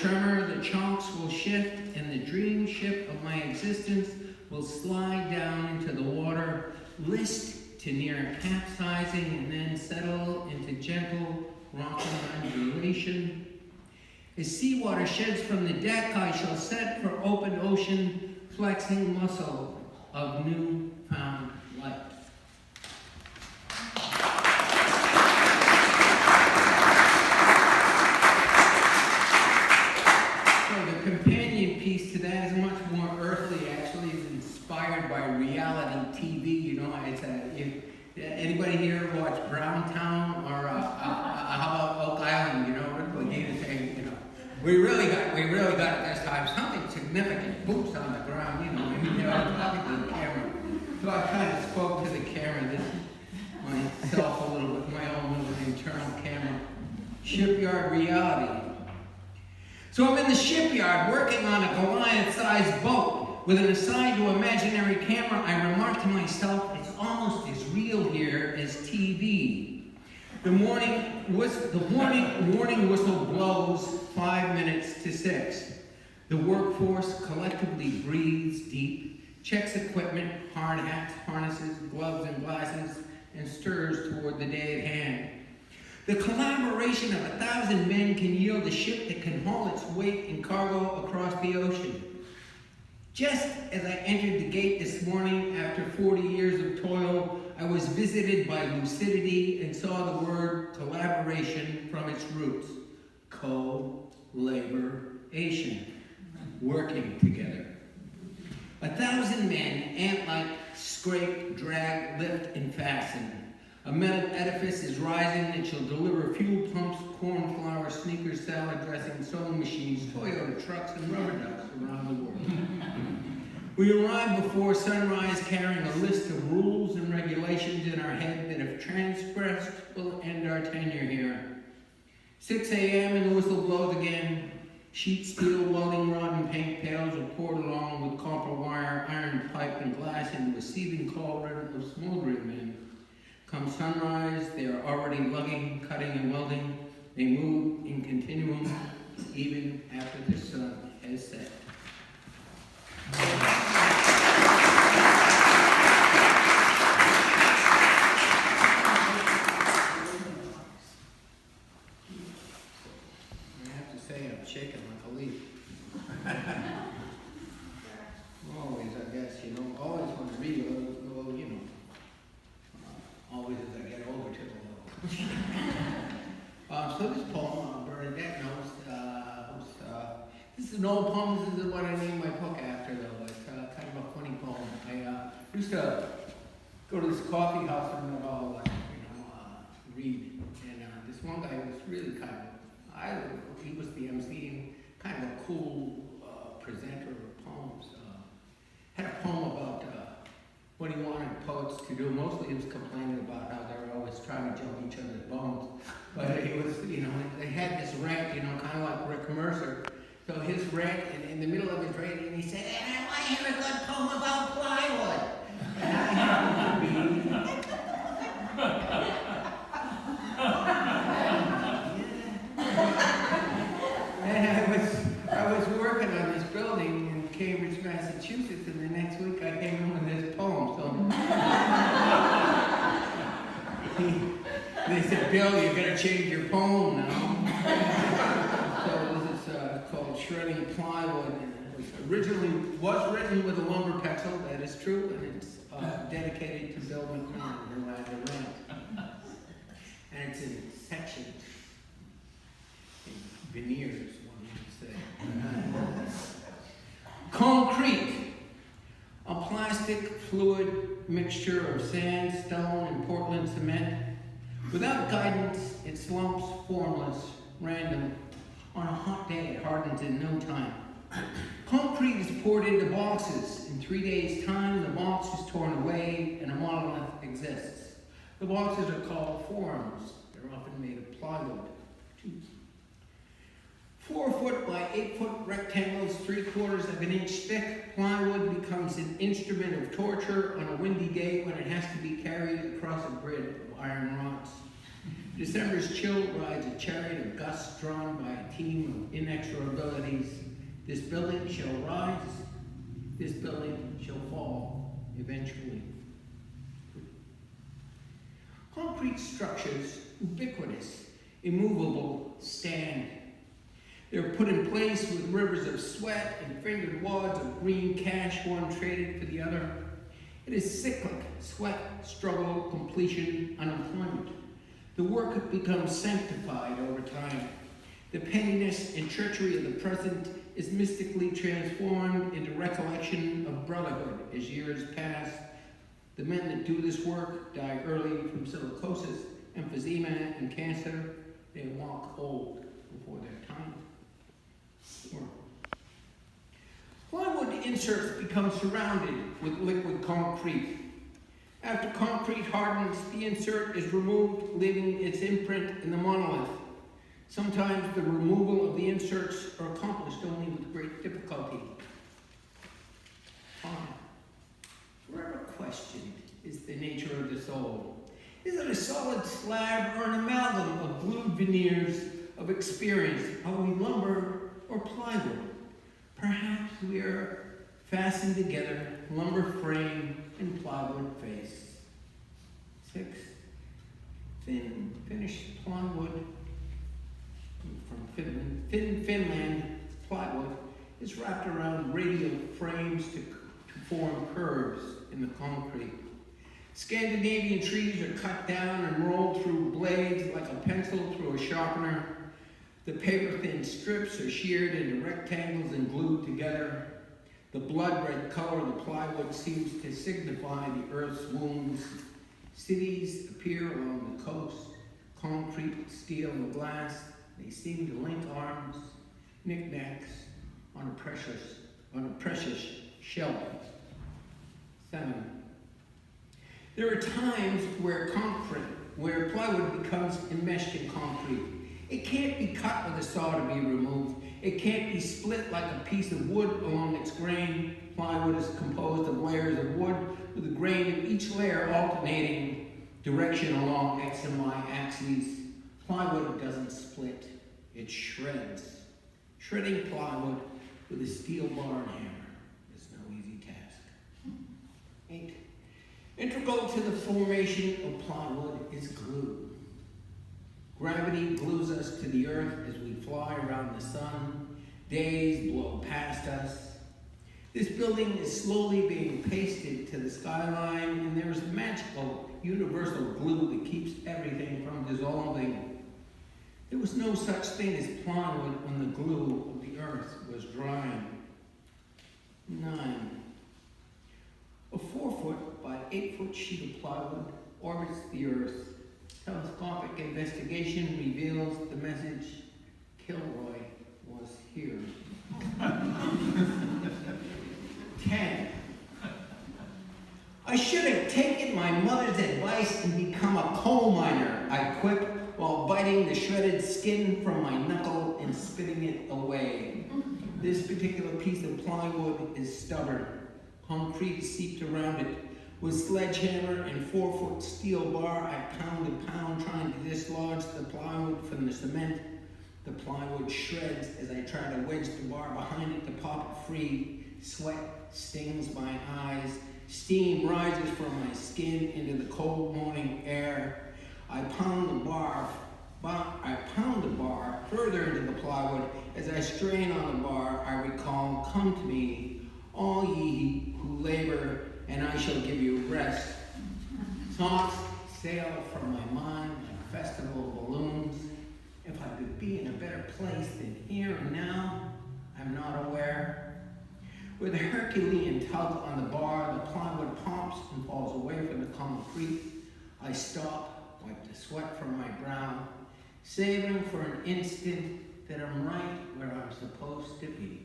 tremor, the chunks will shift, and the dream ship of my existence will slide down into the water, list to near capsizing, and then settle into gentle, rocking undulation. As seawater sheds from the deck, I shall set for open ocean, flexing muscle of newfound life. So the companion piece to that is much more earthly. Actually, it's inspired by reality TV. You know, it's anybody here watch Browntown or how about Oak Island? You know, we really got at this time something significant. Boots on the ground. You know, talking to the camera. So I kind of spoke to the camera. This is myself a little bit, my own little internal camera. Shipyard reality. So I'm in the shipyard working on a Goliath-sized boat. With an aside to imaginary camera, I remark to myself, it's almost as real here as TV. The warning whistle blows 5 minutes to 6. The workforce collectively breathes deep, checks equipment, hard hats, harnesses, gloves, and glasses, and stirs toward the day at hand. The collaboration of 1,000 men can yield a ship that can haul its weight and cargo across the ocean. Just as I entered the gate this morning, after 40 years of toil, I was visited by lucidity and saw the word collaboration from its roots. Co-laboration. Working together. 1,000 men, ant-like, scrape, drag, lift, and fasten. A metal edifice is rising that shall deliver fuel pumps, corn flour, sneakers, salad dressing, sewing machines, Toyota trucks, and rubber ducks around the world. We arrive before sunrise carrying a list of rules and regulations in our head that if transgressed will end our tenure here. 6 a.m. and the whistle blows again. Sheet steel, welding rod, and paint pails are poured along with copper wire, iron pipe, and glass into a seething cauldron of smoldering men. Come sunrise, they are already lugging, cutting, and welding. They move in continuum even after the sun has set. I have to say I'm shaking like a leaf. Always, I guess, always want to read a little, always as I get older to a little. So this poem, Bernadette knows, this is an old poem. This is what I named my book after, though. It's kind of a funny poem. I used to go to this coffee house and read. And this one guy was really he was the MC and kind of a cool presenter of poems. Had a poem about what he wanted poets to do. Mostly he was complaining about how they were always trying to jump each other's bones. But it was, they had this rant, kind of like Rick Mercer. So his rant, in the middle of his rant, and he said, "And I want to hear a good poem about plywood." And I happened to be, I was working on this building in Cambridge, Massachusetts, and the next week I came in with this poem. So they said, "Bill, you're going to change your poem now." So this is called Shredding Plywood. And it was written with a lumber pencil, that is true, and it's dedicated to Bill McMahon, who had the rant. And it's in sections. Veneers, one might say. Concrete. A plastic fluid mixture of sand, stone, and Portland cement. Without guidance, it slumps formless, random. On a hot day, it hardens in no time. Concrete is poured into boxes. In 3 days' time, the box is torn away and a monolith exists. The boxes are called forms. They're often made of plywood. 4 foot by 8 foot rectangles, 3/4 of an inch thick, plywood becomes an instrument of torture on a windy day when it has to be carried across a grid of iron rods. December's chill rides a chariot of gusts drawn by a team of inexorabilities. This building shall rise, this building shall fall eventually. Concrete structures, ubiquitous, immovable, stand. They're put in place with rivers of sweat and fingered wads of green cash, one traded for the other. It is cyclic, sweat, struggle, completion, unemployment. The work becomes sanctified over time. The pettiness and treachery of the present is mystically transformed into recollection of brotherhood as years pass. The men that do this work die early from silicosis, emphysema, and cancer. They walk old before their time. Plywood inserts become surrounded with liquid concrete. After concrete hardens, the insert is removed, leaving its imprint in the monolith. Sometimes the removal of the inserts are accomplished only with great difficulty. Forever questioned is the nature of the soul. Is it a solid slab or an amalgam of glued veneers of experience? Are we lumber or plywood? Perhaps we are fastened together, lumber frame and plywood face. 6. Thin, finished plywood from Finland plywood is wrapped around radial frames to form curves in the concrete. Scandinavian trees are cut down and rolled through blades like a pencil through a sharpener. The paper-thin strips are sheared into rectangles and glued together. The blood-red color of the plywood seems to signify the earth's wounds. Cities appear along the coast, concrete, steel, and glass. They seem to link arms, knickknacks on a precious shelf. 7. There are times where plywood becomes enmeshed in concrete. It can't be cut with a saw to be removed. It can't be split like a piece of wood along its grain. Plywood is composed of layers of wood with the grain of each layer alternating direction along X and Y axes. Plywood doesn't split, it shreds. Shredding plywood with a steel bar and hammer is no easy task. 8. Integral to the formation of plywood is glue. Gravity glues us to the earth as we fly around the sun. Days blow past us. This building is slowly being pasted to the skyline, and there is magical, universal glue that keeps everything from dissolving. There was no such thing as plywood when the glue of the earth was drying. 9. A 4-foot by 8-foot sheet of plywood orbits the earth. Telescopic investigation reveals the message, Kilroy was here. 10. I should have taken my mother's advice and become a coal miner, I quip, while biting the shredded skin from my knuckle and spitting it away. This particular piece of plywood is stubborn. Concrete seeped around it. With sledgehammer and 4-foot steel bar, I pound and pound trying to dislodge the plywood from the cement. The plywood shreds as I try to wedge the bar behind it to pop it free. Sweat stings my eyes. Steam rises from my skin into the cold morning air. I pound the bar further into the plywood. As I strain on the bar, I recall, come to me, all ye who labor, and I shall give you rest. Thoughts sail from my mind like a festival of balloons. If I could be in a better place than here and now, I'm not aware. With a Herculean tug on the bar, the plywood pops and falls away from the concrete. I stop, wipe the sweat from my brow, savoring for an instant that I'm right where I'm supposed to be.